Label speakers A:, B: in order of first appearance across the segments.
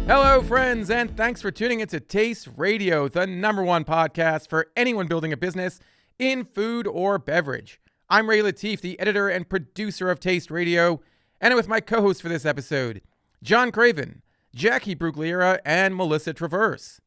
A: Hello, friends, and thanks for tuning into Taste Radio, the #1 podcast for anyone building a business in food or beverage. I'm Ray Latif, the editor and producer of Taste Radio, and I'm with my co-hosts for this episode, John Craven, Jacqui Brugliera, and Melissa Traverse.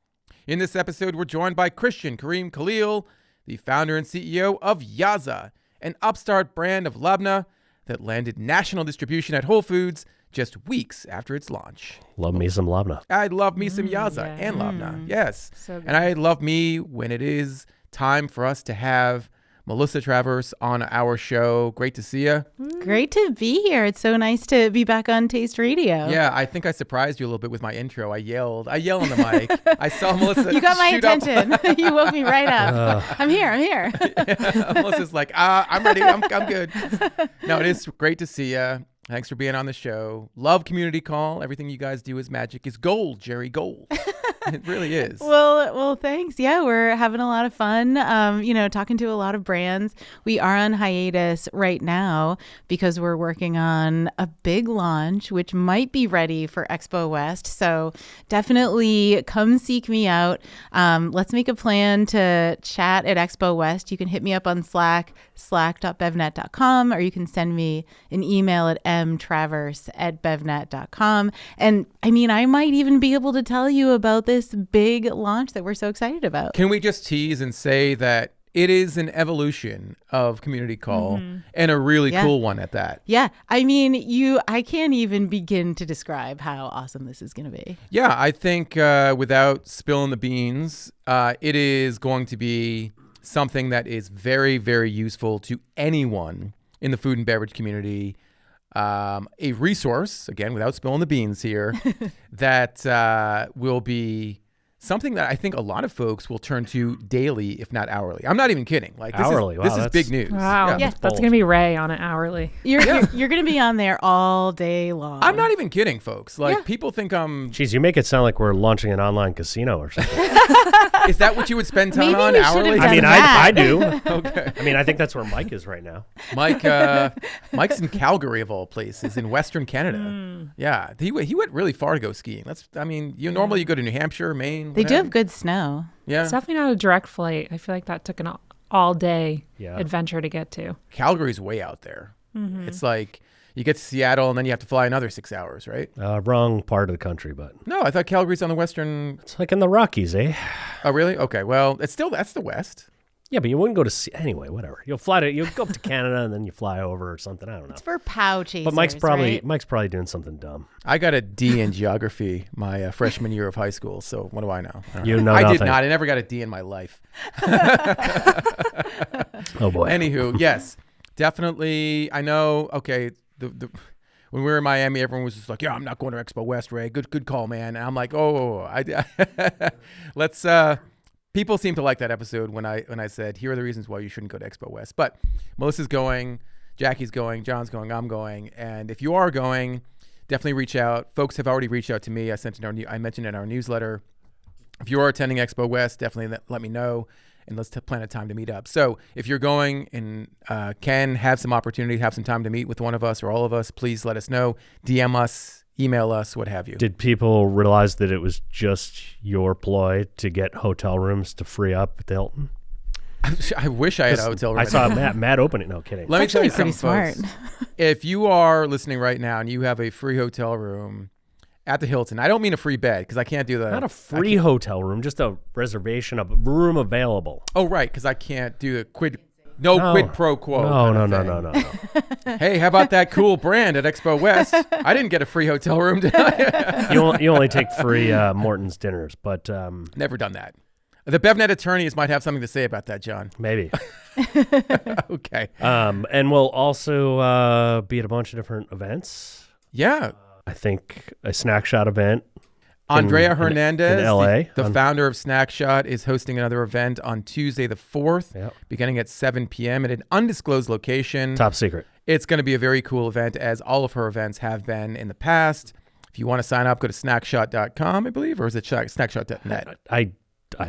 A: In this episode, we're joined by Christian Kareem Khalil, the founder and CEO of Yaza, an upstart brand of labna that landed national distribution at Whole Foods just weeks after its launch.
B: Love me some labna.
A: I love me some Yaza and labna, yes.
C: So good.
A: And I love me when it is time for us to have Melissa Traverse on our show. Great to see you.
C: Great to be here. It's so nice to be back on Taste Radio.
A: Yeah, I think I surprised you a little bit with my intro. I yelled on the mic. I saw Melissa.
C: You got my
A: shoot up.
C: attention. You woke me right up. I'm here.
A: Melissa's like, I'm ready. I'm good. No, it is great to see you. Thanks for being on the show. Love Community Call. Everything you guys do is magic. Is gold, Jerry, gold. It really is.
C: Well, thanks. Yeah, we're having a lot of fun, talking to a lot of brands. We are on hiatus right now because we're working on a big launch, which might be ready for Expo West. So definitely come seek me out. Let's make a plan to chat at Expo West. You can hit me up on Slack, slack.bevnet.com, or you can send me an email at mtraverse@bevnet.com. And I mean, I might even be able to tell you about this big launch that we're so excited about.
A: Can we just tease and say that it is an evolution of Community Call and a really cool one at that?
C: Yeah. I mean, I can't even begin to describe how awesome this is going to be.
A: Yeah, I think without spilling the beans, it is going to be something that is very, very useful to anyone in the food and beverage community. A resource, again, without spilling the beans here, that will be something that I think a lot of folks will turn to daily, if not hourly. I'm not even kidding. Like, this is big news.
D: Wow.
C: Yeah.
D: That's going to be Ray on it hourly.
C: You're going to be on there all day long.
A: I'm not even kidding, folks. Like, people think I'm...
B: Jeez, you make it sound like we're launching an online casino or something.
A: Is that what you would spend time
C: Maybe
A: on
C: we should
A: hourly?
C: have
B: I mean,
C: that.
B: I do.
A: Okay.
B: I mean, I think that's where Mike is right now.
A: Mike's in Calgary, of all places, in Western Canada. Yeah. He went really far to go skiing. Normally you go to New Hampshire, Maine.
C: They do have good snow.
A: Yeah.
D: It's definitely not a direct flight. I feel like that took an all-day
B: Yeah.
D: adventure to get to.
A: Calgary's way out there. It's like you get to Seattle and then you have to fly another 6 hours, right?
B: Wrong part of the country, but
A: No, I thought Calgary's on the western.
B: it's like in the Rockies, eh?
A: Oh, really? Okay. Well, that's the west.
B: Yeah, but you wouldn't go to anyway. Whatever. You'll go up to Canada and then you fly over or something. I don't know.
C: It's for pow chasers,
B: But Mike's probably
C: right?
B: doing something dumb.
A: I got a D in geography my freshman year of high school. So what do I know? I don't
B: You
A: know.
B: know
A: I did
B: nothing.
A: not. I never got a D in my life.
B: Oh boy.
A: Anywho, yes, definitely. I know. Okay. When we were in Miami, everyone was just like, "Yeah, I'm not going to Expo West, Ray. Good call, man." And I'm like, let's. People seem to like that episode when I said, "Here are the reasons why you shouldn't go to Expo West." But Melissa's going, Jackie's going, John's going, I'm going, and if you are going, definitely reach out. Folks have already reached out to me. I mentioned in our newsletter. If you are attending Expo West, definitely let me know, and let's plan a time to meet up. So if you're going and can have some opportunity, have some time to meet with one of us or all of us, please let us know. DM us, email us, what have you.
B: Did people realize that it was just your ploy to get hotel rooms to free up at the Hilton?
A: I wish I had a hotel room.
B: I saw Matt open it. No kidding.
A: Let me tell you
C: pretty
A: something,
C: smart.
A: folks. If you are listening right now and you have a free hotel room at the Hilton, I don't mean a free bed because I can't do that.
B: Not a free hotel room, just a reservation of a room available.
A: Oh, right, because I can't do the quid pro quo.
B: No.
A: Hey, how about that cool brand at Expo West? I didn't get a free hotel room, did I?
B: You only take free Morton's dinners, but
A: Never done that. The BevNet attorneys might have something to say about that, John.
B: maybe.
A: Okay.
B: And we'll also be at a bunch of different events.
A: Yeah.
B: I think a Snack Shot event.
A: Andrea Hernandez,
B: in LA.
A: the founder of Snack Shot, is hosting another event on Tuesday the 4th, beginning at 7 p.m. at an undisclosed location.
B: Top secret.
A: It's going to be a very cool event, as all of her events have been in the past. If you want to sign up, go to snackshot.com, I believe, or is it snackshot.net?
B: I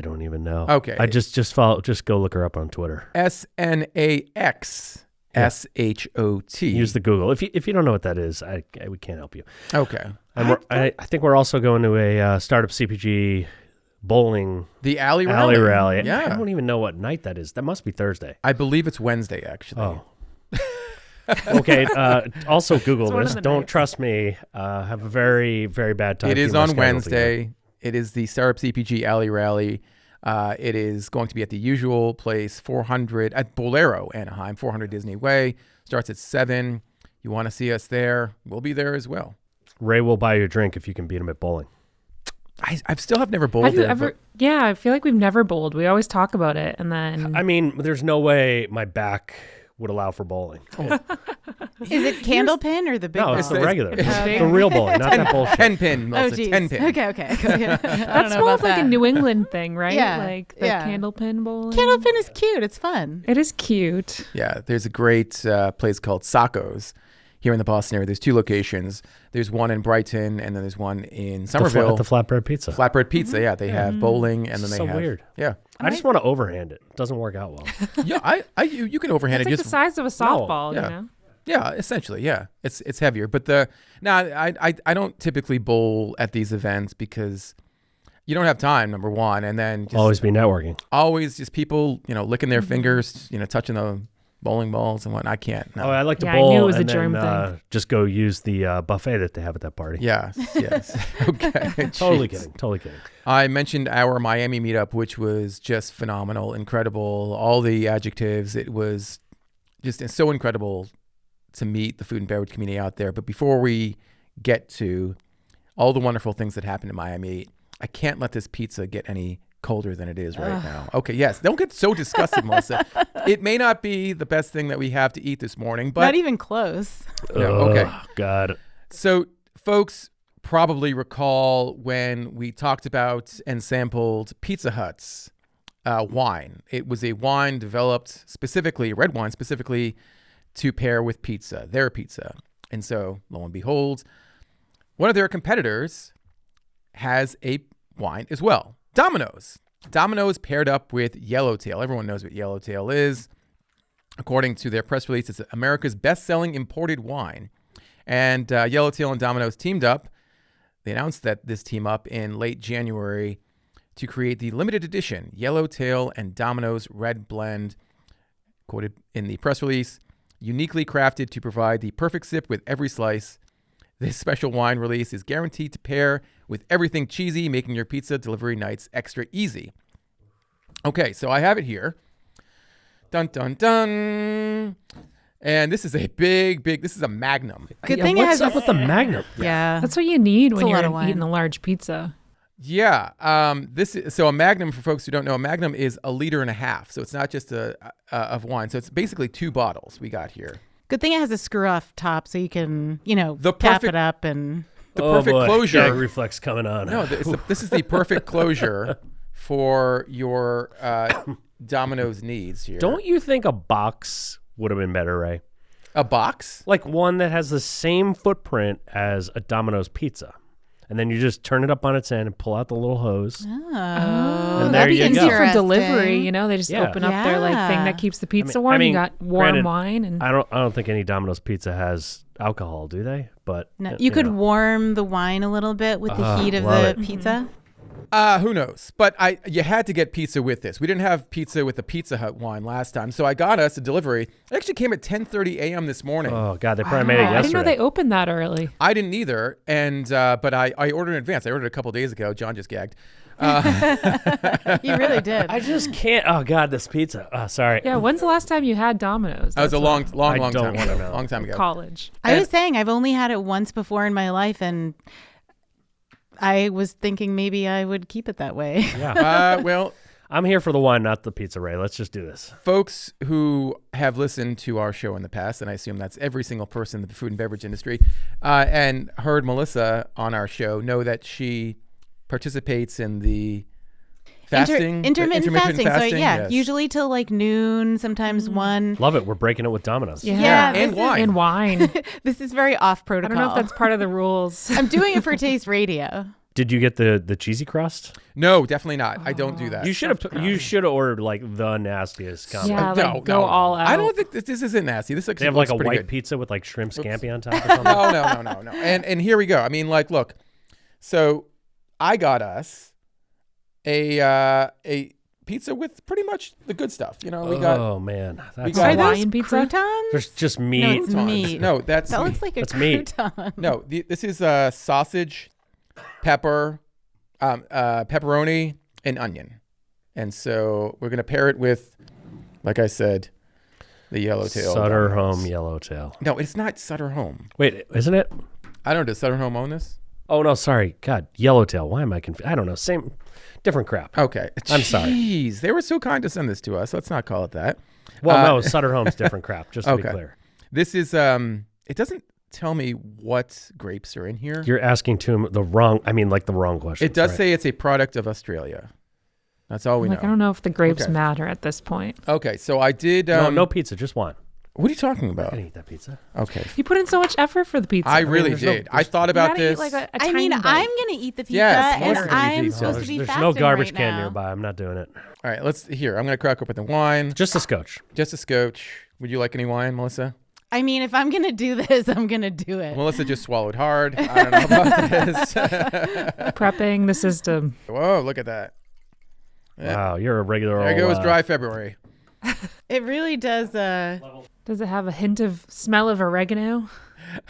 B: don't even know.
A: Okay.
B: I just follow. Just go look her up on Twitter.
A: SNAX SHOT.
B: Use the Google. If you don't know what that is, we can't help you.
A: Okay.
B: And I think we're also going to a startup CPG bowling
A: The Alley Rally.
B: rally.
A: Yeah.
B: I don't even know what night that is. That must be Thursday.
A: I believe it's Wednesday, actually.
B: Oh. Okay. Also, Google
D: It's one of
B: this.
D: the
B: Don't
D: nights.
B: trust me. Have a very, very bad time.
A: It is
B: keeping my
A: on
B: schedule together.
A: Wednesday. It is the Startup CPG Alley Rally. It is going to be at the usual place, 400 at Bolero, Anaheim, 400 Disney Way. Starts at 7. You want to see us there? We'll be there as well.
B: Ray will buy you a drink if you can beat him at bowling.
A: I still have never bowled
D: Have you
A: there.
D: ever? Yeah, I feel like we've never bowled. We always talk about it, and then
B: I mean, there's no way my back would allow for bowling.
C: Is it Candlepin or the big
B: No,
C: ball?
B: it's the regular.
D: Okay.
B: The real bowling, not that bullshit.
A: 10 pin,
C: Oh,
A: Melissa,
C: geez.
A: 10 pin.
C: Okay. I don't
D: that's
C: know
D: more
C: about
D: of like
C: that.
D: a New England thing, right?
C: Yeah,
D: Like the
C: yeah.
D: candlepin bowling.
C: Candlepin is cute. It's fun.
D: It is cute.
A: Yeah, there's a great place called Sacco's here in the Boston area. There's 2 locations. There's one in Brighton, and then there's one in Somerville.
B: The flatbread pizza.
A: Flatbread Pizza, yeah. They have bowling, and then they
B: So
A: have...
B: weird.
A: Yeah.
B: I just want to overhand it. It doesn't work out well.
A: Yeah, you can overhand
D: It's
A: it.
D: like
A: Just
D: the size of a softball,
A: yeah.
D: you know?
A: Yeah, essentially, yeah. It's heavier, but I don't typically bowl at these events because you don't have time, number one, and then just
B: Always be networking.
A: always just people, licking their fingers, touching the bowling balls and whatnot. I can't. No.
B: Oh, I like to
D: Yeah, I
B: bowl
D: knew it was a
B: and
D: germ
B: then
D: thing.
B: just go use the buffet that they have at that party.
A: Yes. Okay.
B: Totally
A: Jeez.
B: kidding.
A: I mentioned our Miami meetup, which was just phenomenal, incredible, all the adjectives. It was just so incredible to meet the food and beverage community out there. But before we get to all the wonderful things that happened in Miami, I can't let this pizza get any colder than it is right now. Okay, yes. Don't get so disgusted, Melissa. It may not be the best thing that we have to eat this morning, but...
C: Not even close.
A: No, okay.
B: Oh, God.
A: So, folks probably recall when we talked about and sampled Pizza Hut's wine. It was a wine developed specifically, red wine specifically, to pair with pizza, their pizza. And so, lo and behold, one of their competitors has a wine as well. Domino's. Domino's paired up with Yellowtail. Everyone knows what Yellowtail is. According to their press release, it's America's best-selling imported wine. And Yellowtail and Domino's teamed up. They announced that this team up in late January to create the limited edition Yellowtail and Domino's Red Blend, quoted in the press release, uniquely crafted to provide the perfect sip with every slice. This special wine release is guaranteed to pair with everything cheesy, making your pizza delivery nights extra easy. Okay, so I have it here. Dun, dun, dun. And this is a this is a Magnum.
C: Good thing it
B: what's
C: has
B: up with the Magnum?
C: Yeah.
D: That's what you need
C: It's
D: when
C: a lot
D: you're
C: of wine.
D: eating a large pizza.
A: Yeah. So a Magnum, for folks who don't know, a Magnum is 1.5 liters. So it's not just of wine. So it's basically 2 bottles we got here.
C: Good thing it has a screw off top so you can,
A: The
C: cap
A: perfect-
C: it up and
A: The
B: Oh,
A: perfect
B: boy.
A: closure.
B: Gag reflex coming on.
A: No, this is the perfect closure for your Domino's needs here.
B: Don't you think a box would have been better, Ray?
A: A box?
B: Like one that has the same footprint as a Domino's pizza. And then you just turn it up on its end and pull out the little hose.
C: oh,
B: And
C: that'd
B: there
C: be
B: you go.
D: Easy for
C: interesting.
D: delivery, you know. They just
B: Yeah.
D: open up their like thing
C: Yeah.
D: that keeps the pizza
B: I
D: warm.
B: mean,
D: You got warm
B: granted,
D: wine, and
B: I don't think any Domino's pizza has alcohol, do they? But
C: No, you could
B: know.
C: warm the wine a little bit with the heat of
B: love
C: the
B: it.
C: pizza.
A: Who knows? But you had to get pizza with this. We didn't have pizza with the Pizza Hut wine last time, so I got us a delivery. It actually came at 10:30 a.m. this morning.
B: Oh God, they probably made it
D: I didn't know
B: yesterday.
D: they opened that early.
A: I didn't either, and but I ordered in advance. I ordered a couple days ago. John just gagged.
C: You really did.
B: I just can't. Oh God, this pizza. Oh, sorry.
D: Yeah, when's the last time you had Domino's?
A: That was a
D: That's
A: long
B: I don't
A: time
B: wanna
A: ago.
B: know.
A: Long time ago.
D: college.
C: I was saying I've only had it once before in my life, and I was thinking maybe I would keep it that way.
B: Yeah.
A: Well,
B: I'm here for the wine, not the pizza, Ray. Let's just do this.
A: folks who have listened to our show in the past, and I assume that's every single person in the food and beverage industry, and heard Melissa on our show, know that she participates in the fasting,
C: intermittent fasting. So
A: yes.
C: usually till like noon, sometimes 1.
B: Love it. We're breaking it with Domino's.
C: Yeah,
A: and
C: this
A: wine.
D: And wine.
C: This is very off
D: I
C: protocol.
D: don't know if that's part of the rules.
C: I'm doing it for Taste Radio.
B: Did you get the cheesy crust?
A: No, definitely not. I don't do that.
B: You should have ordered like the nastiest combo.
D: Yeah, like go all out.
A: I don't think this isn't nasty. This
B: They have like a white
A: good.
B: pizza with like shrimp scampi on top or something.
A: No. And here we go. I mean, like, look. So I got us a pizza with pretty much the good stuff. You know, we got.
B: Oh man,
A: we
B: that's
A: got
C: Are those
D: Hawaiian pizza?
C: croutons?
B: there's just
C: No,
B: meat.
C: it's meat.
A: No, that's
C: That
A: meat.
C: looks like a
B: That's meat.
C: crouton.
A: No, this is sausage, pepper, pepperoni, and onion. And so we're going to pair it with, like I said, the Yellowtail.
B: Sutter
A: Domino's.
B: Home Yellowtail.
A: No, it's not Sutter Home.
B: Wait, isn't it?
A: I don't know. Does Sutter Home own this?
B: Oh no, sorry. God, Yellowtail. Why am I confused? I don't know. Same, different crap.
A: Okay.
B: I'm sorry.
A: Jeez, they were so kind to send this to us. Let's not call it that.
B: Well, no, Sutter Home's different crap. Just to be
A: Okay.
B: clear.
A: This is, it doesn't tell me what grapes are in here.
B: You're asking the wrong question.
A: It does say it's a product of Australia. That's all we
D: Like, I
A: know.
D: don't know if the grapes
A: Okay.
D: matter at this point.
A: Okay, so I did.
B: no pizza, just one.
A: What are you talking
B: I
A: about?
B: can eat that pizza.
A: Okay.
D: You put in so much effort for the pizza.
A: I really
B: there's no-
A: did. I thought about
D: you gotta
A: this.
D: eat like a
C: I mean,
D: tiny bite.
C: I'm gonna eat the pizza,
A: Yes,
C: and
A: Melissa's gonna eat
C: I'm
A: pizza.
C: supposed to be
B: There's
C: fasting
B: no garbage
C: right
B: can
C: now.
B: nearby. I'm not doing it.
A: All right, I'm going to crack open the wine.
B: Just a scotch.
A: Just a scotch. Would you like any wine, Melissa?
C: I mean, if I'm gonna do this, I'm gonna do it.
A: Melissa just swallowed hard. I don't know about this.
D: Prepping the system.
A: Whoa, look at that. Yeah.
B: Wow, you're a regular
A: There
B: old.
A: goes dry February.
C: It really does.
D: Does it have a hint of smell of oregano?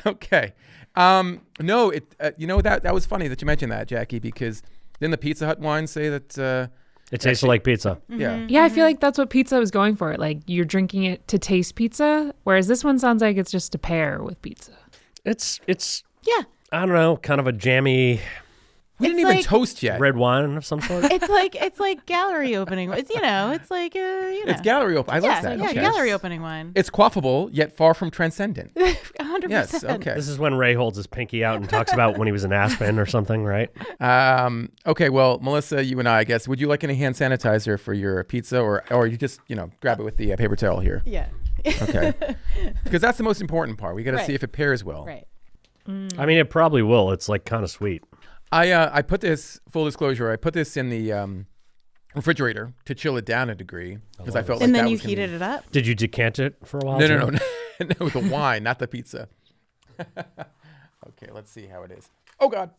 A: Okay. No, you know, that was funny that you mentioned that, Jacqui, because didn't the Pizza Hut wine say that
B: It tastes like pizza.
A: yeah.
D: Yeah, I feel like that's what pizza was going for. Like you're drinking it to taste pizza, whereas this one sounds like it's just to pair with pizza.
B: It's
C: Yeah,
B: I don't know, kind of a jammy
A: We didn't
C: It's
A: even
C: like-
A: toast yet.
B: red wine of some sort.
C: it's like gallery opening. It's it's like
A: It's gallery open. I
C: yeah,
A: like that.
C: yeah,
A: Okay.
C: gallery opening wine.
A: It's quaffable, yet far from transcendent.
C: 100%.
A: Yes, okay.
B: This is when Ray holds his pinky out and talks about when he was in Aspen or something, right?
A: Okay, well, Melissa, you and I guess, would you like any hand sanitizer for your pizza or you just, grab it with the paper towel here?
C: Yeah.
A: Okay. Because that's the most important part. We got to
C: Right.
A: see if it pairs well.
C: Right.
B: I mean, it probably will. It's like kind of sweet.
A: I put this, full disclosure, I put this in the refrigerator to chill it down a degree because I felt like
C: And then
A: that
C: you
A: was gonna
C: heated it up.
B: Did you decant it for a while?
A: No,
B: too?
A: no, no, the wine, not the pizza. Okay, let's see how it is. Oh God!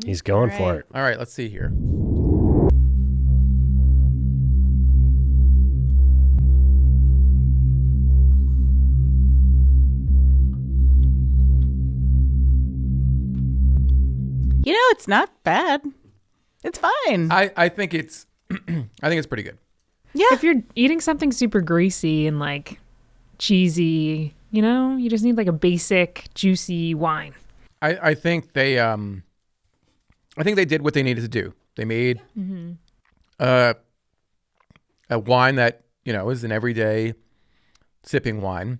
B: He's going for
C: Right.
B: it.
A: All right, let's see here.
C: It's not bad. It's fine.
A: I think it's, I think it's pretty good.
C: Yeah.
D: If you're eating something super greasy and like cheesy, you just need like a basic juicy wine.
A: I think they did what they needed to do. They made a wine that is an everyday sipping wine,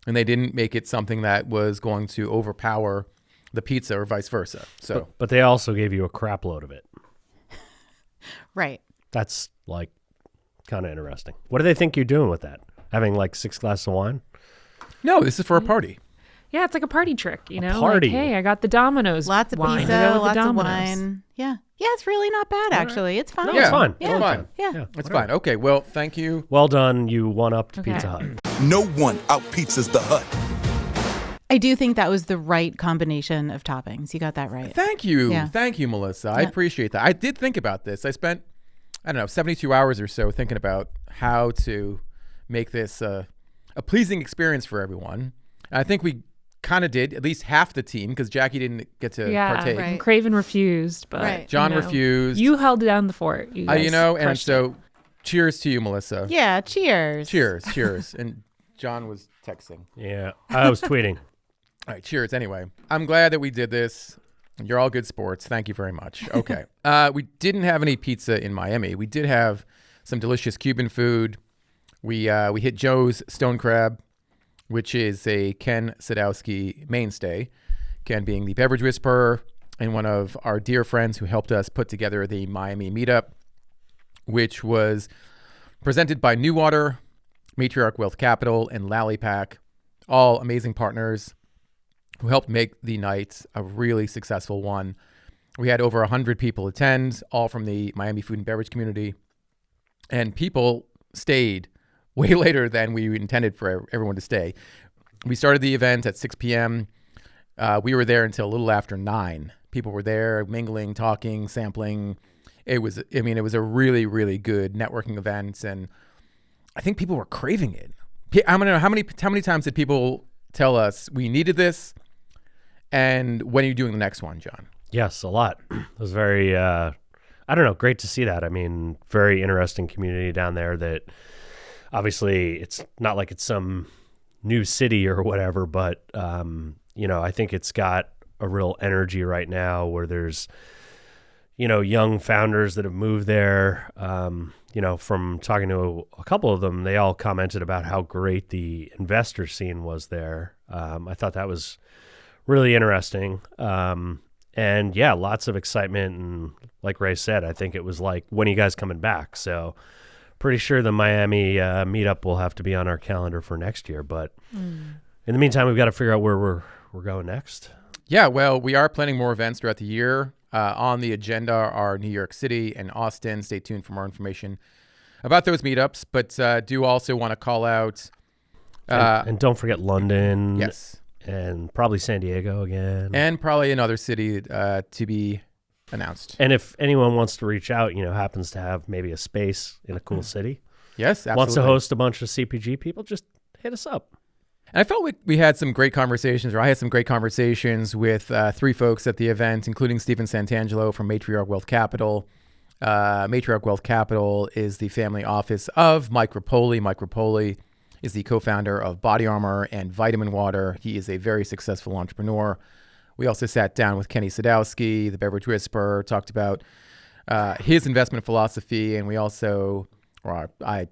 A: and they didn't make it something that was going to overpower the pizza or vice versa. So
B: But they also gave you a crap load of it.
C: Right.
B: That's like kind of interesting. What do they think you're doing with that? Having like 6 glasses of wine?
A: no, this is for a party.
D: Yeah, it's like a party trick,
B: party.
D: Like, hey, I got the Domino's
C: Lots of
D: wine.
C: pizza,
D: Go with the
C: lots of
D: Domino's.
C: wine. Yeah. Yeah, it's really not bad, actually. It's fine.
B: No,
A: Yeah,
B: it's fine.
A: it's
B: Totally
A: fine.
C: Yeah.
A: It's
B: whatever.
A: fine. Okay, well, thank you.
B: Well done. You one-upped
D: Okay.
B: Pizza Hut.
E: No one out-pizzas the Hut.
C: I do think that was the right combination of toppings. You got that right.
A: Thank you.
C: Yeah.
A: Thank you, Melissa. I
C: Yeah.
A: appreciate that. I did think about this. I spent, 72 hours or so thinking about how to make this a pleasing experience for everyone. And I think we kind of did, at least half the team, because Jacqui didn't get to
D: Yeah,
A: partake.
C: right.
D: Craven refused, but
C: Right.
A: John refused.
D: You held down the fort. You guys
A: and
D: crushed it.
A: so cheers to you, Melissa.
C: Yeah, cheers.
A: Cheers. And John was texting.
B: Yeah, I was tweeting.
A: All right, cheers. Anyway, I'm glad that we did this. You're all good sports. Thank you very much. Okay. We didn't have any pizza in Miami. We did have some delicious Cuban food. We hit Joe's Stone Crab, which is a Ken Sadowski mainstay. Ken being the beverage whisperer and one of our dear friends who helped us put together the Miami meetup, which was presented by Newater, Matriarch Wealth Capital, and Lally Pack, all amazing partners who helped make the night a really successful one. We had over 100 people attend, all from the Miami food and beverage community. And people stayed way later than we intended for everyone to stay. We started the event at 6 p.m. We were there until a little after 9. People were there mingling, talking, sampling. It was a really, really good networking event. And I think people were craving it. I don't know, how many times did people tell us we needed this? And when are you doing the next one, John?
B: Yes, a lot. It was very, great to see that. I mean, very interesting community down there that obviously it's not like it's some new city or whatever, but, I think it's got a real energy right now where there's, young founders that have moved there. From talking to a couple of them, they all commented about how great the investor scene was there. I thought that was really interesting. And yeah, lots of excitement. And like Ray said, I think it was like, when are you guys coming back? So pretty sure the Miami meetup will have to be on our calendar for next year. But in the meantime, we've got to figure out where we're going next.
A: Yeah, well, we are planning more events throughout the year. On the agenda are New York City and Austin. Stay tuned for more information about those meetups. But do also want to call out...
B: and don't forget London.
A: Yes.
B: And probably San Diego again.
A: And probably another city to be announced.
B: And if anyone wants to reach out, happens to have maybe a space in a cool city.
A: Yes, absolutely.
B: Wants to host a bunch of CPG people, just hit us up.
A: And I felt we had some great conversations, or I had some great conversations with 3 folks at the event, including Stephen Santangelo from Matriarch Wealth Capital. Matriarch Wealth Capital is the family office of Mike Rapoli. Mike Rapoli is the co-founder of Body Armor and Vitamin Water. He is a very successful entrepreneur. We also sat down with Kenny Sadowski, the beverage whisperer, talked about his investment philosophy, and I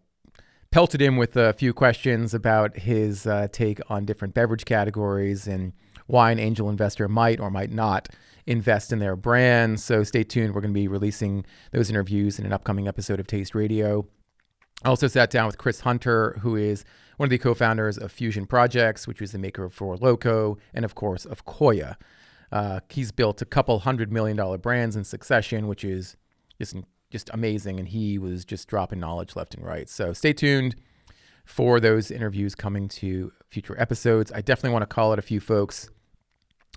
A: pelted him with a few questions about his take on different beverage categories and why an angel investor might or might not invest in their brand. So stay tuned. We're going to be releasing those interviews in an upcoming episode of Taste Radio. I also sat down with Chris Hunter, who is one of the co-founders of Fusion Projects, which was the maker of Four Loko, and of course of Koya. He's built a couple $100 million brands in succession, which is just amazing, and he was just dropping knowledge left and right. So stay tuned for those interviews coming to future episodes. I definitely want to call out a few folks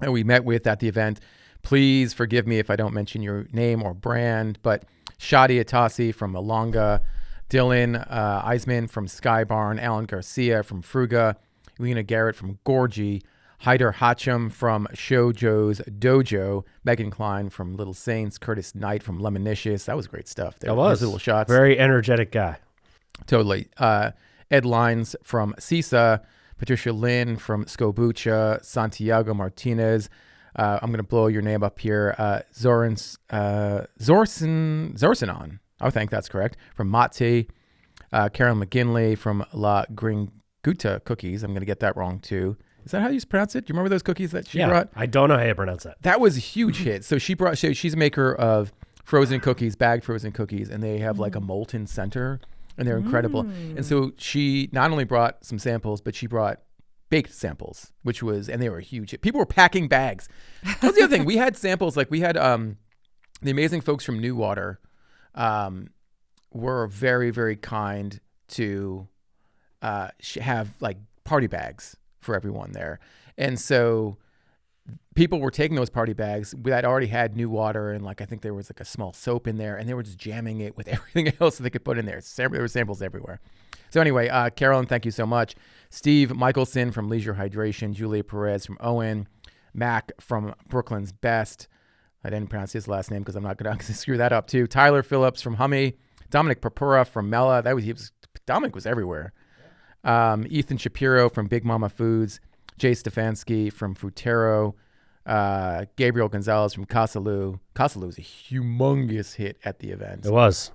A: that we met with at the event. Please forgive me if I don't mention your name or brand, but Shadi Atasi from Milonga, Dylan Eisman from Sky Barn, Alan Garcia from Fruga, Lena Garrett from Gorgie, Haider Hacham from Shōjō's Dojo, Megan Klein from Little Saints, Curtis Knight from Lemonicious. That was great stuff.
B: That was.
A: Those little shots.
B: Very energetic guy.
A: Totally. Ed Lines from Seasa, Patricia Lynn from Scobucha, Santiago Martinez. I'm going to blow your name up here. Zorsanon. I think that's correct. From MAA+TE. Carol McGinley from La Gringuita Cookies. I'm going to get that wrong too. Is that how you pronounce it? Do you remember those cookies that she brought?
B: I don't know how you pronounce that.
A: That was a huge hit. So she's a maker of frozen cookies, bagged frozen cookies, and they have like a molten center, and they're incredible. And so she not only brought some samples, but she brought baked samples, and they were a huge hit. People were packing bags. That was the other thing. We had samples, like we had the amazing folks from New Water were very, very kind to have like party bags for everyone there. And so people were taking those party bags that already had New Water, and like I think there was like a small soap in there, and they were just jamming it with everything else that they could put in there. There were samples everywhere. So anyway, Carolyn, thank you so much. Steve Michelson from Leisure Hydration, Julia Perez from OWYN, Mac from Brooklyn's Best. I didn't pronounce his last name because I'm not going to screw that up too. Tyler Phillips from Hummii, Dominic Papura from Mela. Dominic was everywhere. Ethan Shapiro from Big Mama Foods, Jay Stefanski from Frutero, Gabriel Gonzalez from Casalu. Casalu was a humongous hit at the event.
B: It was.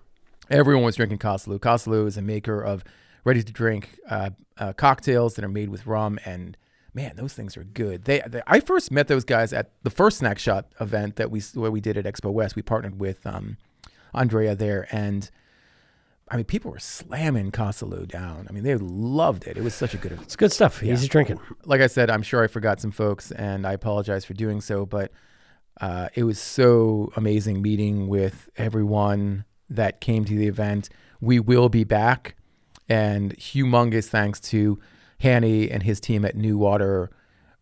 A: Everyone was drinking Casalu. Casalu is a maker of ready-to-drink cocktails that are made with rum, and man, those things are good. I first met those guys at the first Snack Shot event that we did at Expo West. We partnered with Andrea there, and I mean, people were slamming Casalu down. I mean, they loved it. It was such a good event.
B: It's good stuff. Easy drinking.
A: Like I said, I'm sure I forgot some folks, and I apologize for doing so, but it was so amazing meeting with everyone that came to the event. We will be back, and humongous thanks to Hanny and his team at New Water,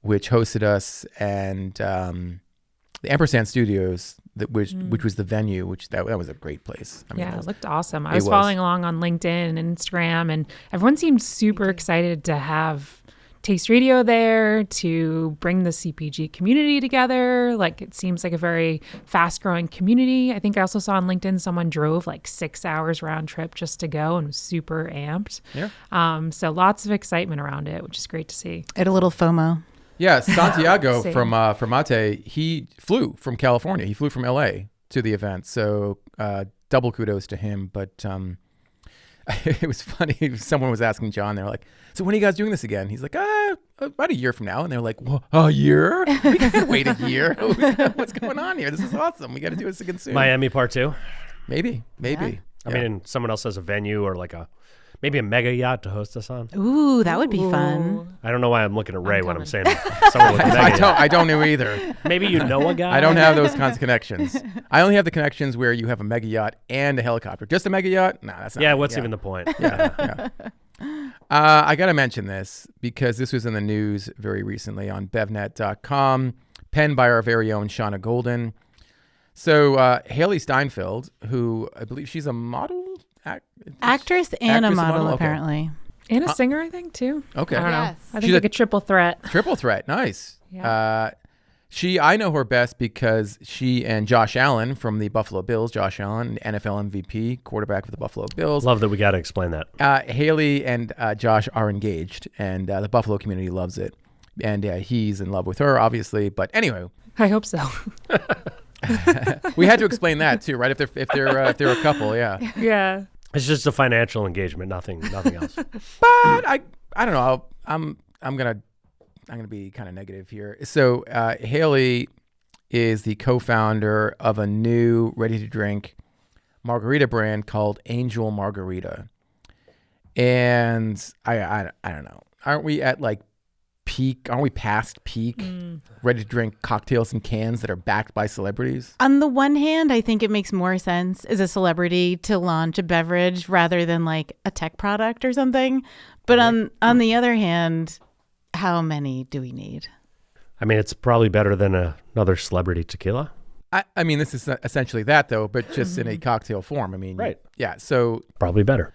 A: which hosted us, and the Ampersand Studios, which was the venue, that was a great place. I mean,
D: it looked awesome. I was following along on LinkedIn and Instagram, and everyone seemed super excited to have Taste Radio there, to bring the CPG community together. Like, it seems like a very fast-growing community. I think I also saw on LinkedIn someone drove like 6 hours round trip just to go and was super amped.
A: Yeah.
D: So lots of excitement around it, which is great to see.
C: I had a little FOMO.
A: Yeah, Santiago from MAA+TE, he flew from California. He flew from LA to the event. So double kudos to him. But it was funny. Someone was asking John, they're like, so when are you guys doing this again? He's like, about a year from now. And they're like, well, a year? We can't wait a year. What's going on here? This is awesome. We got to do this again soon.
B: Miami Part 2.
A: Maybe.
C: Yeah.
B: I mean, someone else has a venue or like maybe a mega yacht to host us on.
C: Ooh, that would be fun.
B: I don't know why I'm looking at Ray when I'm saying someone with a mega yacht.
A: I don't know either.
B: Maybe you know a guy.
A: I don't have those kinds of connections. I only have the connections where you have a mega yacht and a helicopter. Just a mega yacht? No, that's not.
B: Yeah, what's even the point?
A: Yeah. I got to mention this because this was in the news very recently on bevnet.com, penned by our very own Shauna Golden. So Hailee Steinfeld, who I believe she's a model?
C: Actress and a model,
A: Okay.
C: apparently.
D: And a singer, I think, too.
A: Okay.
D: I don't know.
C: Yes.
D: I
A: She's
D: think like a triple threat.
A: Triple threat. Nice.
D: Yeah.
A: I know her best because she and Josh Allen from the Buffalo Bills, Josh Allen, NFL MVP, quarterback for the Buffalo Bills.
B: Love that we got to explain that.
A: Hailee and Josh are engaged, and the Buffalo community loves it. And he's in love with her, obviously. But anyway,
D: I hope so.
A: we had to explain that too, right? If they're a couple, yeah.
D: Yeah.
B: It's just a financial engagement, nothing else.
A: But I don't know. I'm gonna be kind of negative here. So Hailee is the co-founder of a new ready-to-drink margarita brand called Angel Margarita, and I don't know. Aren't we at like peak? Aren't we past peak ready-to-drink cocktails and cans that are backed by celebrities?
C: On the one hand, I think it makes more sense as a celebrity to launch a beverage rather than like a tech product or something. But on the other hand, how many do we need?
B: I mean, it's probably better than another celebrity tequila.
A: I mean, this is essentially that though, but just in a cocktail form. I mean,
B: Right.
A: Yeah. So,
B: Probably better.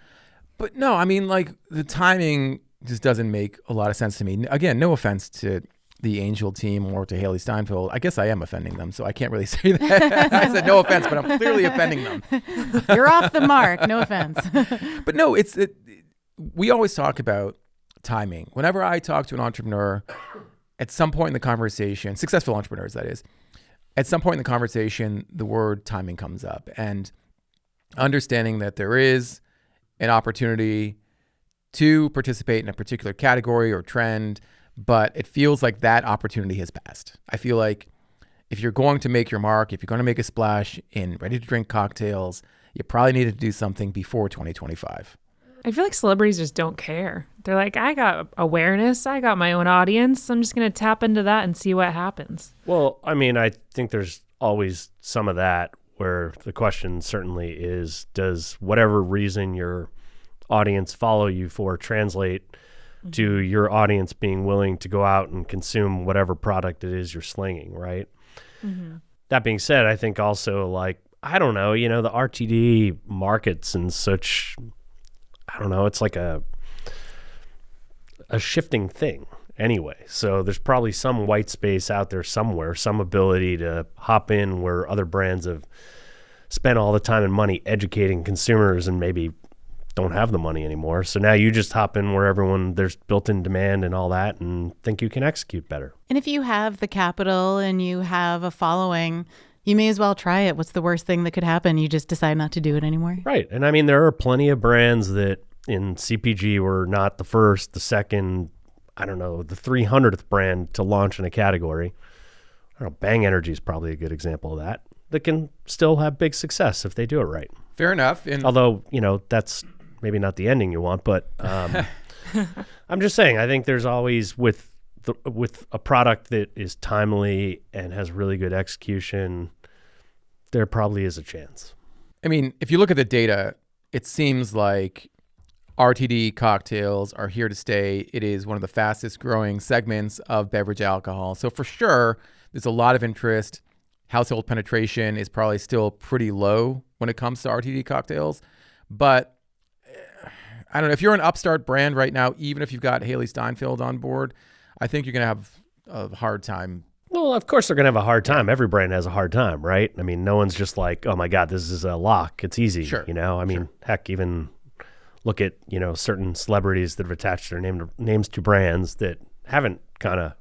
A: but no, I mean, like the timing just doesn't make a lot of sense to me. Again, no offense to the Angel team or to Hailee Steinfeld. I guess I am offending them, so I can't really say that. I said no offense, but I'm clearly offending them.
C: You're off the mark. No offense.
A: But no, we always talk about timing. Whenever I talk to an entrepreneur, at some point in the conversation, successful entrepreneurs, that is, at some point in the conversation, the word timing comes up. And understanding that there is an opportunity to participate in a particular category or trend, but it feels like that opportunity has passed. I feel like if you're going to make your mark, if you're going to make a splash in ready-to-drink cocktails, you probably need to do something before 2025.
D: I feel like celebrities just don't care. They're like, I got awareness. I got my own audience. I'm just going to tap into that and see what happens.
B: Well, I mean, I think there's always some of that where the question certainly is, does whatever reason your audience follow you for translate to your audience being willing to go out and consume whatever product it is you're slinging, right?
D: Mm-hmm.
B: That being said, I think also, like, I don't know, the RTD markets and such, I don't know, it's like a shifting thing anyway. So there's probably some white space out there somewhere, some ability to hop in where other brands have spent all the time and money educating consumers and maybe don't have the money anymore. So now you just hop in where there's built-in demand and all that and think you can execute better.
C: And if you have the capital and you have a following, you may as well try it. What's the worst thing that could happen? You just decide not to do it anymore.
B: Right. And I mean, there are plenty of brands that in CPG were not the first, the second, I don't know, the 300th brand to launch in a category. I don't know, Bang Energy is probably a good example of that can still have big success if they do it right.
A: Fair enough. And
B: Although, that's maybe not the ending you want, but I'm just saying, I think there's always with a product that is timely and has really good execution, there probably is a chance.
A: I mean, if you look at the data, it seems like RTD cocktails are here to stay. It is one of the fastest growing segments of beverage alcohol. So for sure, there's a lot of interest. Household penetration is probably still pretty low when it comes to RTD cocktails. But I don't know, if you're an upstart brand right now, even if you've got Hailee Steinfeld on board, I think you're going to have a hard time.
B: Well, of course they're going to have a hard time. Every brand has a hard time, right? I mean, no one's just like, oh my God, this is a lock. It's easy.
A: Sure.
B: I mean, heck, even look at, certain celebrities that have attached their names to brands that haven't kind of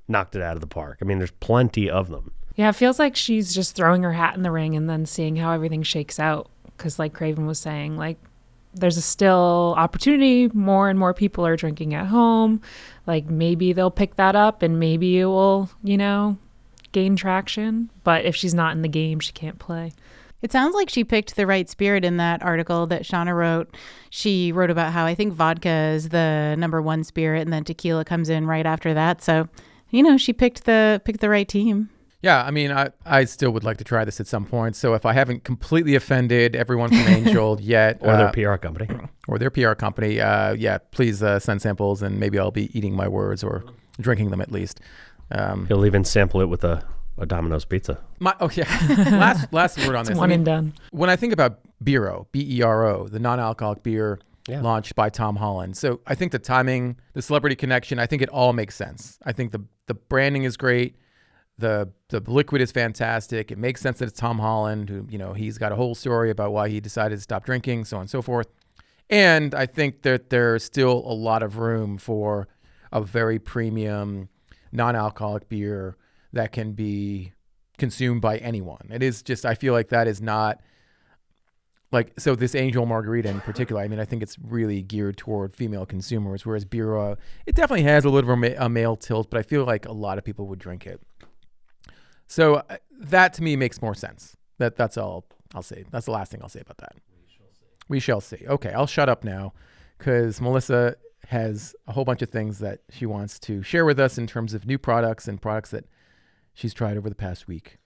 B: knocked it out of the park. I mean, there's plenty of them.
D: Yeah, it feels like she's just throwing her hat in the ring and then seeing how everything shakes out. Because like Craven was saying, like, there's a still opportunity. More and more people are drinking at home. Like maybe they'll pick that up and maybe it will, gain traction. But if she's not in the game, she can't play.
C: It sounds like she picked the right spirit in that article that Shauna wrote. She wrote about how I think vodka is the number one spirit and then tequila comes in right after that. So, she picked the right team.
A: Yeah, I mean, I still would like to try this at some point. So if I haven't completely offended everyone from Angel yet.
B: Or their PR company.
A: Or their PR company, please send samples and maybe I'll be eating my words or drinking them at least.
B: He'll even sample it with a Domino's pizza.
A: Last word on this.
D: One and done.
A: When I think about Bero, B-E-R-O, the non-alcoholic beer launched by Tom Holland. So I think the timing, the celebrity connection, I think it all makes sense. I think the branding is great. The liquid is fantastic. It makes sense that it's Tom Holland, who, he's got a whole story about why he decided to stop drinking, so on and so forth. And I think that there's still a lot of room for a very premium non-alcoholic beer that can be consumed by anyone. It is just, I feel like that is not so this Angel Margarita in particular, I mean, I think it's really geared toward female consumers, whereas Biro, it definitely has a little bit of a male tilt, but I feel like a lot of people would drink it. So that to me makes more sense. That's all I'll say. That's the last thing I'll say about that. We shall see. Okay, I'll shut up now because Melissa has a whole bunch of things that she wants to share with us in terms of new products and products that she's tried over the past week.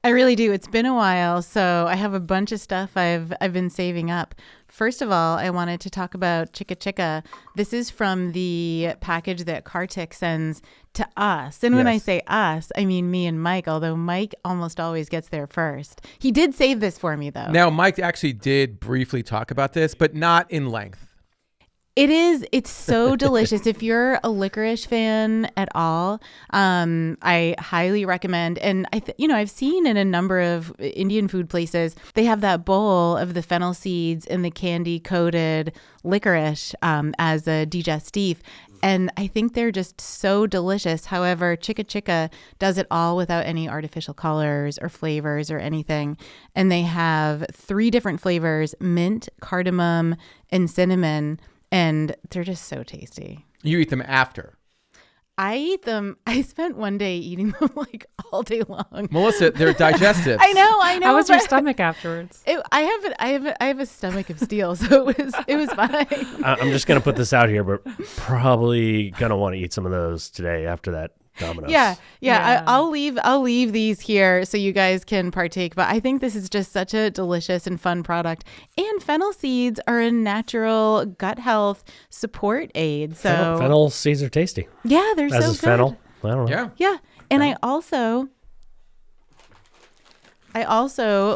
C: I really do. It's been a while, so I have a bunch of stuff I've been saving up. First of all, I wanted to talk about Chicka Chicka. This is from the package that Cartel sends to us. And when I say us, I mean me and Mike, although Mike almost always gets there first. He did save this for me, though.
A: Now, Mike actually did briefly talk about this, but not in length.
C: It's so delicious. If you're a licorice fan at all, I highly recommend. And I've seen in a number of Indian food places, they have that bowl of the fennel seeds and the candy coated licorice as a digestif. And I think they're just so delicious. However, Chicka Chicka does it all without any artificial colors or flavors or anything. And they have 3 different flavors: mint, cardamom, and cinnamon. And they're just so tasty.
A: You eat them after.
C: I eat them. I spent one day eating them like all day long.
A: Melissa, they're digestives.
C: I know.
D: How was your stomach afterwards?
C: I have a stomach of steel, so it was fine.
B: I'm just gonna put this out here, but probably gonna want to eat some of those today after that Domino's.
C: Yeah. I'll leave these here so you guys can partake. But I think this is just such a delicious and fun product. And fennel seeds are a natural gut health support aid. So
B: fennel seeds are tasty.
C: Yeah, they're so good.
B: Fennel. I don't know.
C: Yeah. And I also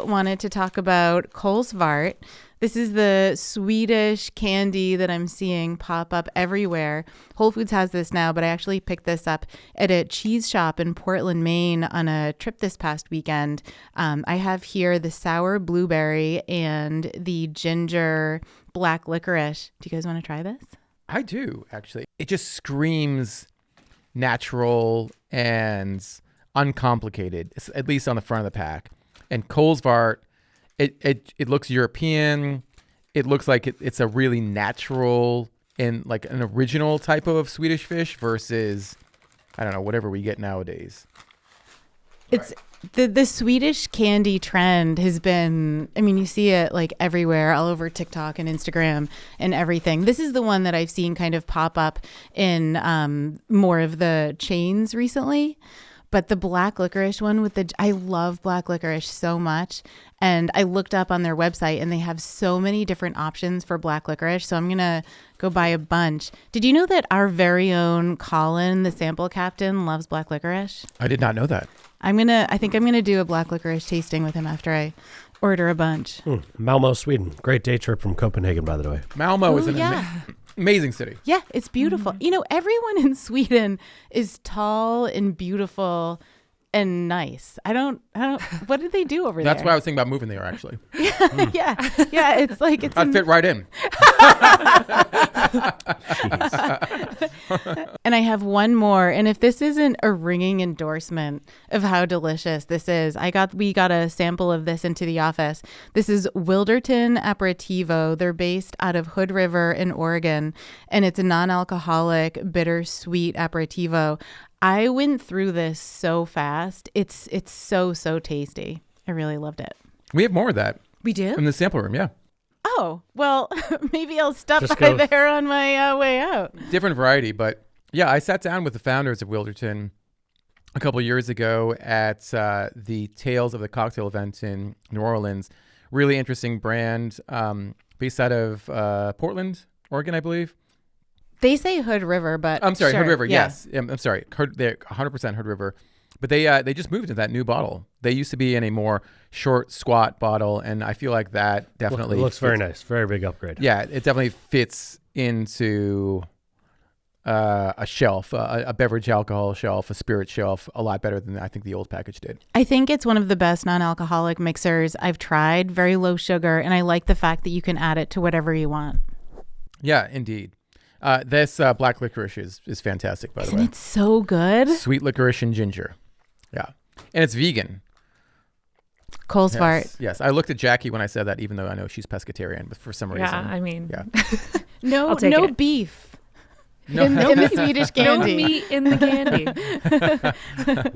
C: wanted to talk about Kolsvart. This is the Swedish candy that I'm seeing pop up everywhere. Whole Foods has this now, but I actually picked this up at a cheese shop in Portland, Maine on a trip this past weekend. I have here the sour blueberry and the ginger black licorice. Do you guys want to try this?
A: I do, actually. It just screams natural and uncomplicated, at least on the front of the pack. And Kolsvart, it looks European. It looks like it's a really natural and like an original type of Swedish fish versus, I don't know, whatever we get nowadays.
C: It's the Swedish candy trend has been, I mean, you see it like everywhere, all over TikTok and Instagram and everything. This is the one that I've seen kind of pop up in more of the chains recently. But the black licorice one I love black licorice so much. And I looked up on their website and they have so many different options for black licorice. So I'm going to go buy a bunch. Did you know that our very own Colin, the sample captain, loves black licorice?
A: I did not know that.
C: I think I'm going to do a black licorice tasting with him after I order a bunch.
B: Malmo, Sweden. Great day trip from Copenhagen, by the way.
A: Malmo is an amazing city.
C: Yeah, it's beautiful. You know, everyone in Sweden is tall and beautiful and nice. I don't, what did they do over there?
A: That's why I was thinking about moving there, actually.
C: Yeah. It's like,
A: I'd fit right in.
C: And I have one more. And if this isn't a ringing endorsement of how delicious this is, we got a sample of this into the office. This is Wilderton Aperitivo. They're based out of Hood River in Oregon, and it's a non-alcoholic, bittersweet aperitivo. I went through this so fast. It's so tasty. I really loved it.
A: We have more of that.
C: We do?
A: In the sample room, yeah.
C: Oh, well, maybe I'll stop by there on my way out.
A: Different variety, but yeah, I sat down with the founders of Wilderton a couple years ago at the Tales of the Cocktail event in New Orleans. Really interesting brand, based out of Portland, Oregon, I believe.
C: They say Hood River, but
A: I'm sorry,
C: sure.
A: Hood River.
C: Yeah.
A: Yes, I'm sorry. They're 100% Hood River, but they just moved into that new bottle. They used to be in a more short, squat bottle, and I feel like that definitely
B: looks very nice. Very big upgrade.
A: Yeah, it definitely fits into a shelf, a beverage alcohol shelf, a spirit shelf, a lot better than I think the old package did.
C: I think it's one of the best non-alcoholic mixers I've tried. Very low sugar, and I like the fact that you can add it to whatever you want.
A: Yeah, indeed. This black licorice is fantastic, by the way.
C: Isn't it so good?
A: Sweet licorice and ginger. Yeah. And it's vegan.
C: Cole's fart.
A: Yes. I looked at Jacqui when I said that, even though I know she's pescatarian, but for some reason.
D: Yeah, I mean.
A: Yeah.
C: No beef.
A: No,
C: in the Swedish candy.
D: No meat in the candy.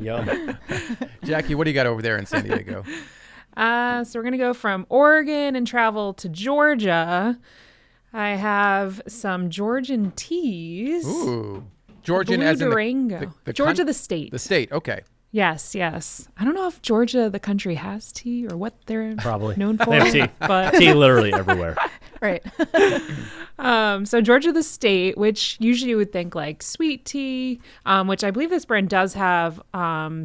B: Yum.
A: Jacqui, what do you got over there in San Diego?
D: So we're going to go from Oregon and travel to Georgia. I have some Georgian teas.
A: Ooh. Georgian
D: Blue
A: as in
D: Durango. Georgia, the state.
A: The state, okay.
D: Yes. I don't know if Georgia, the country, has tea or what they're
B: probably
D: known for.
B: They have tea.
D: But
B: tea literally everywhere.
C: Right.
D: So Georgia, the state, which usually you would think like sweet tea, which I believe this brand does have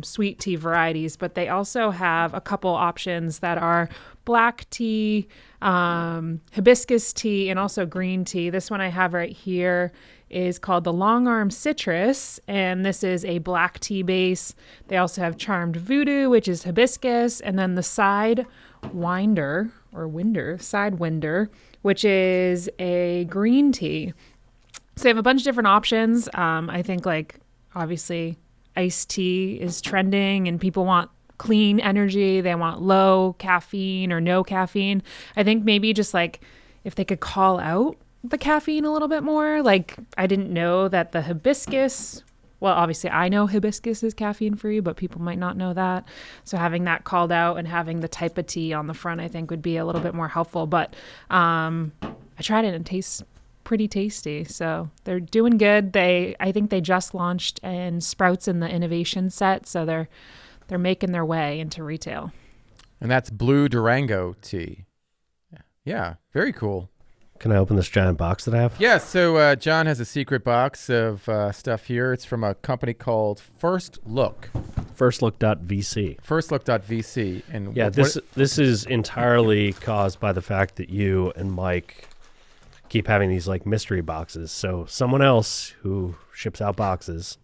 D: sweet tea varieties, but they also have a couple options that are black tea, hibiscus tea, and also green tea. This one I have right here is called the Long Arm Citrus, and this is a black tea base. They also have Charmed Voodoo, which is hibiscus, and then the Sidewinder, which is a green tea. So they have a bunch of different options. I think like obviously iced tea is trending and people want clean energy. They want low caffeine or no caffeine. I think maybe just like if they could call out the caffeine a little bit more. Like I didn't know that the hibiscus, well, obviously I know hibiscus is caffeine free, but people might not know that. So having that called out and having the type of tea on the front, I think would be a little bit more helpful. But I tried it and it tastes pretty tasty. So they're doing good. I think they just launched in Sprouts in the innovation set. So they're making their way into retail.
A: And that's Blue Durango tea. Yeah, very cool.
B: Can I open this giant box that I have?
A: Yeah, so John has a secret box of stuff here. It's from a company called First Look.
B: Firstlook.vc.
A: Firstlook.vc. And
B: yeah, this is entirely caused by the fact that you and Mike keep having these like mystery boxes. So someone else who ships out boxes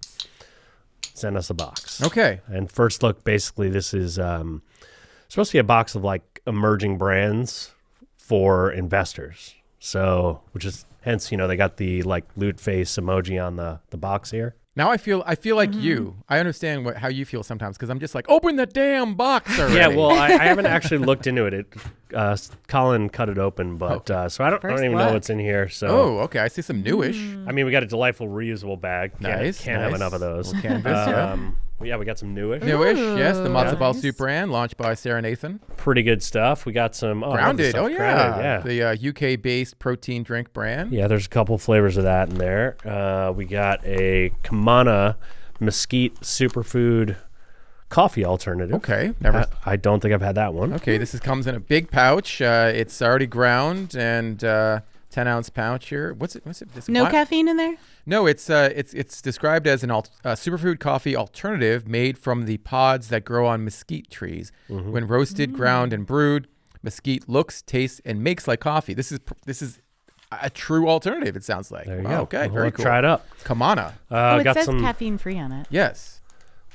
B: sent us a box.
A: Okay.
B: And First Look, basically, this is supposed to be a box of like emerging brands for investors. So, which is hence, they got the like loot face emoji on the box here.
A: Now I feel like you. I understand how you feel sometimes because I'm just like, open the damn box already.
B: Yeah, well, I haven't actually looked into it. Colin cut it open, but so I don't even know what's in here. So
A: okay, I see some newish.
B: I mean, we got a delightful reusable bag.
A: Nice.
B: Can't have enough of those.
A: Canvas, yeah.
B: Yeah, we got some newish.
A: Newish, yes. The matzo ball
C: nice.
A: soup brand launched by Sarah Nathan.
B: Pretty good stuff. We got some
A: Grounded. Oh, yeah.
B: Grounded, yeah.
A: The UK-based protein drink brand.
B: Yeah, there's a couple flavors of that in there. We got a Kamana Mesquite Superfood coffee alternative.
A: Okay. Never.
B: I don't think I've had that one.
A: Okay, comes in a big pouch. It's already ground and 10-ounce pouch here. What's it?
C: No caffeine in there?
A: No, it's described as an superfood coffee alternative made from the pods that grow on mesquite trees. When roasted, ground, and brewed, mesquite looks, tastes, and makes like coffee. This is a true alternative. It sounds like.
B: There you
A: Wow,
B: go.
A: Okay,
B: We'll
A: very cool.
B: Try it up.
A: Kamana.
C: It
B: got
C: says
B: some.
C: caffeine free on it.
A: Yes.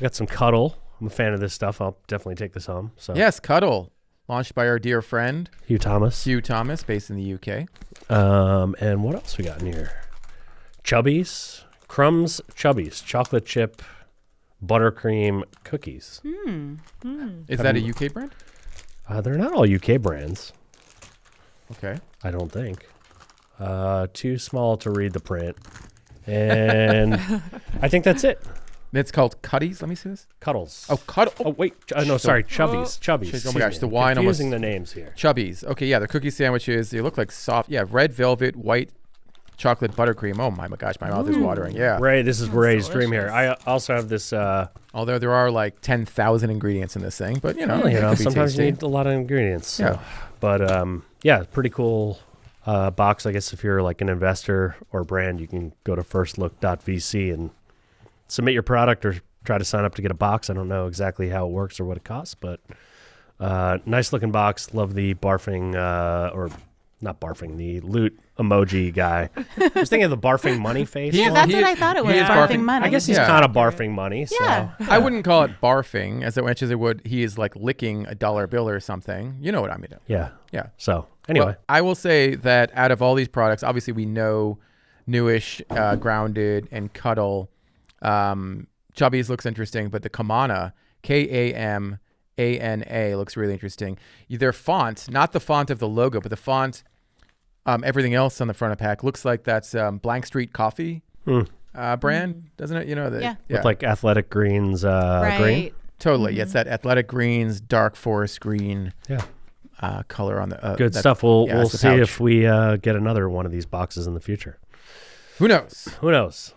B: We got some Cuddle. I'm a fan of this stuff. I'll definitely take this home. So
A: Yes, Cuddle. Launched by our dear friend
B: Hugh Thomas.
A: Hugh Thomas, based in the UK.
B: And what else we got in here? Chubbies. Crumbs Chubbies. Chocolate chip buttercream cookies.
A: Is that a UK brand?
B: They're not all UK brands,
A: Okay.
B: I don't think. Too small to read the print. And I think that's it.
A: It's called Cuddies. Let me see this.
B: Cuddles.
A: Oh, Cuddle.
B: Oh, wait. No, sorry. Chubbies. Chubbies.
A: Oh my gosh, the wine
B: Confusing
A: almost-
B: the names here.
A: Chubbies. Okay, yeah, the cookie sandwiches. They look like soft. Yeah, red velvet, white chocolate buttercream. Oh my gosh, my mouth is watering. Yeah.
B: Ray, this is Ray's dream here. I also have this.
A: Although there are like 10,000 ingredients in this thing, but it could be
B: sometimes you
A: tasty.
B: need a lot of ingredients. So.
A: Yeah.
B: But yeah, pretty cool box. I guess if you're like an investor or brand, you can go to firstlook.vc and submit your product or try to sign up to get a box. I don't know exactly how it works or what it costs, but nice looking box. Love the barfing or not barfing, the loot emoji guy. I was thinking of the barfing money face.
C: Yeah,
A: is-
C: that's
A: he
C: what
A: is-
C: I thought it was.
A: he is
C: Barfing
A: barfing-
C: money.
B: I guess he's
A: Yeah.
B: kind of barfing money. So.
C: Yeah.
A: I wouldn't call it barfing as much as it would. He is like licking a dollar bill or something. You know what I mean?
B: Yeah.
A: Yeah.
B: So anyway,
A: Well, I will say that out of all these products, obviously we know Newish, Grounded, and Cuddle. Chubbies looks interesting, but the Kamana, Kamana, looks really interesting. Their font, not the font of the logo, but the font, everything else on the front of pack looks like that's Blank Street Coffee brand, doesn't it? You know,
C: Yeah.
B: with like athletic greens, green.
A: Totally. It's that athletic greens, dark forest green
B: Yeah.
A: color on the
B: Good
A: that-
B: stuff. We'll
A: yeah, that's the
B: see
A: pouch.
B: if we get another one of these boxes in the future.
A: Who knows?
B: Who knows?